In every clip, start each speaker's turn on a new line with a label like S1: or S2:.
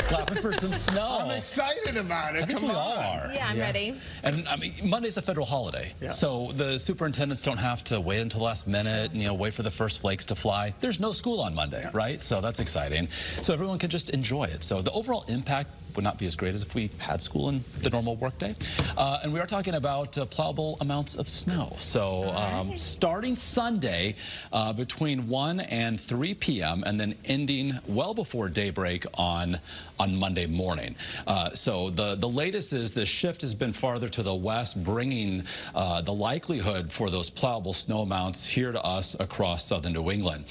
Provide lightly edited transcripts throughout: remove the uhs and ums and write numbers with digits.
S1: Clapping for some snow.
S2: I'm excited about it.
S1: I think we all are.
S3: Yeah, I'm ready.
S1: And I mean, Monday's a federal holiday, so the superintendents don't have to wait until the last minute and wait for the first flakes to fly. There's no school on Monday, right? So that's exciting. So everyone can just enjoy it. So the overall impact would not be as great as if we had school in the normal workday. And we are talking about plowable amounts of snow. So starting Sunday between 1 and 3 p.m. and then ending well before daybreak on Monday morning. So the latest is the shift has been farther to the west, bringing the likelihood for those plowable snow amounts here to us across southern New England.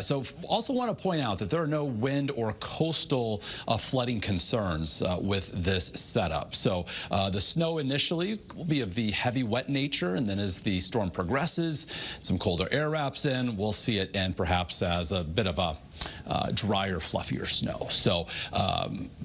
S1: So also want to point out that there are no wind or coastal flooding concerns with this setup. So the snow initially will be of the heavy wet nature, and then as the storm progresses, some colder air wraps in, we'll see it end perhaps as a bit of a drier, fluffier snow. So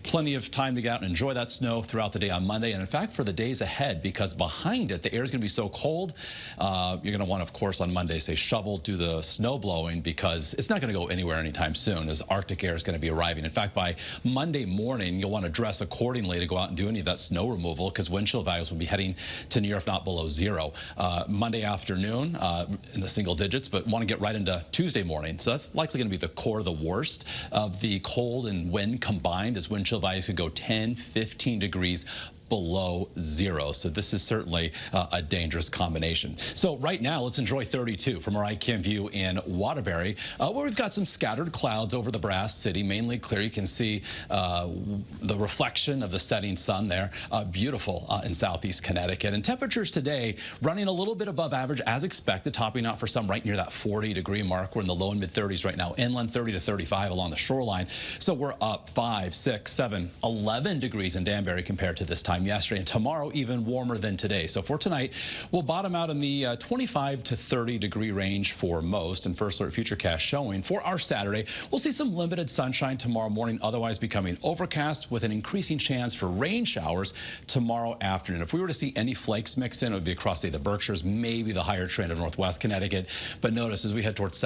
S1: plenty of time to get out and enjoy that snow throughout the day on Monday, and in fact for the days ahead, because behind it the air is going to be so cold, you're going to want, of course, on Monday say shovel, do the snow blowing, because it's not going to go anywhere anytime soon as Arctic air is going to be arriving. In fact, by Monday morning you'll want to dress accordingly to go out and do any of that snow removal, because wind chill values will be heading to near if not below zero. Monday afternoon in the single digits, but want to get right into Tuesday morning. So that's likely going to be the core, the worst of the cold and wind combined, as wind chill values could go 10, 15 degrees below zero. So this is certainly a dangerous combination. So right now, let's enjoy 32 from our iCam view in Waterbury, where we've got some scattered clouds over the Brass City, mainly clear. You can see the reflection of the setting sun there. Beautiful in southeast Connecticut. And temperatures today running a little bit above average as expected, topping out for some right near that 40-degree mark. We're in the low and mid 30s right now, inland 30 to 35 along the shoreline. So we're up 5, 6, 7, 11 degrees in Danbury compared to this time yesterday, and tomorrow even warmer than today. So for tonight, we'll bottom out in the 25 to 30 degree range for most, and First Alert Futurecast showing for our Saturday, we'll see some limited sunshine tomorrow morning, otherwise becoming overcast with an increasing chance for rain showers tomorrow afternoon. If we were to see any flakes mix in, it would be across, say, the Berkshires, maybe the higher trend of northwest Connecticut. But notice as we head towards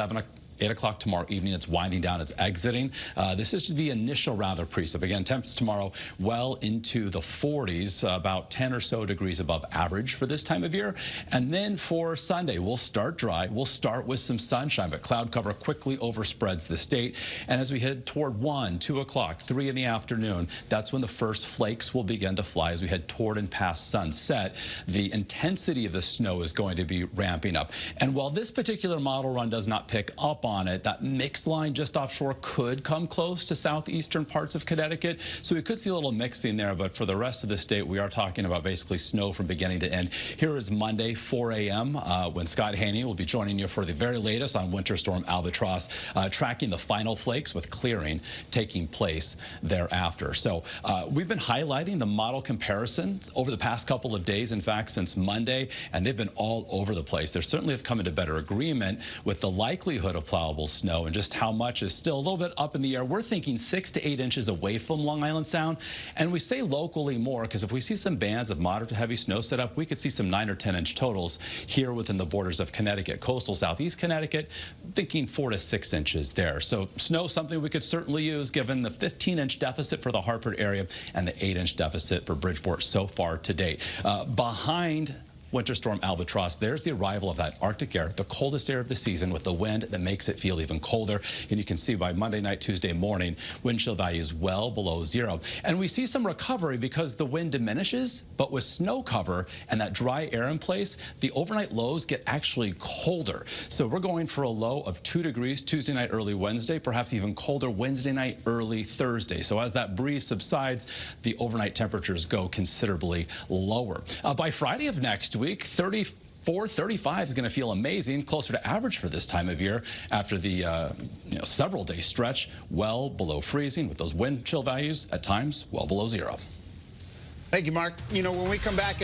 S1: 8 o'clock tomorrow evening, it's winding down, it's exiting. This is the initial round of precip. Again, temps tomorrow well into the 40s, about 10 or so degrees above average for this time of year. And then for Sunday, we'll start dry. We'll start with some sunshine, but cloud cover quickly overspreads the state. And as we head toward 1, 2 o'clock, 3 in the afternoon, that's when the first flakes will begin to fly. As we head toward and past sunset, the intensity of the snow is going to be ramping up. And while this particular model run does not pick up on it, that mixed line just offshore could come close to southeastern parts of Connecticut, so we could see a little mixing there. But for the rest of the state, we are talking about basically snow from beginning to end. Here is Monday, 4 a.m. When Scott Haney will be joining you for the very latest on Winter Storm Albatross, tracking the final flakes with clearing taking place thereafter. So we've been highlighting the model comparisons over the past couple of days, in fact, since Monday, and they've been all over the place. They certainly have come into better agreement with the likelihood of plowable snow, and just how much is still a little bit up in the air. We're thinking 6 to 8 inches away from Long Island Sound, and we say locally more because if we see some bands of moderate to heavy snow set up, we could see some 9 or 10 inch totals here within the borders of Connecticut. Coastal southeast Connecticut, thinking 4 to 6 inches there. So snow, something we could certainly use given the 15-inch deficit for the Hartford area and the 8-inch deficit for Bridgeport so far to date. Behind Winter Storm Albatross, there's the arrival of that Arctic air, the coldest air of the season, with the wind that makes it feel even colder. And you can see by Monday night, Tuesday morning, wind chill values well below zero. And we see some recovery because the wind diminishes, but with snow cover and that dry air in place, the overnight lows get actually colder. So we're going for a low of 2 degrees Tuesday night, early Wednesday, perhaps even colder Wednesday night, early Thursday. So as that breeze subsides, the overnight temperatures go considerably lower. By Friday of next week, 34, 35 is going to feel amazing, closer to average for this time of year after the several day stretch well below freezing, with those wind chill values at times well below zero.
S2: Thank you, Mark. When we come back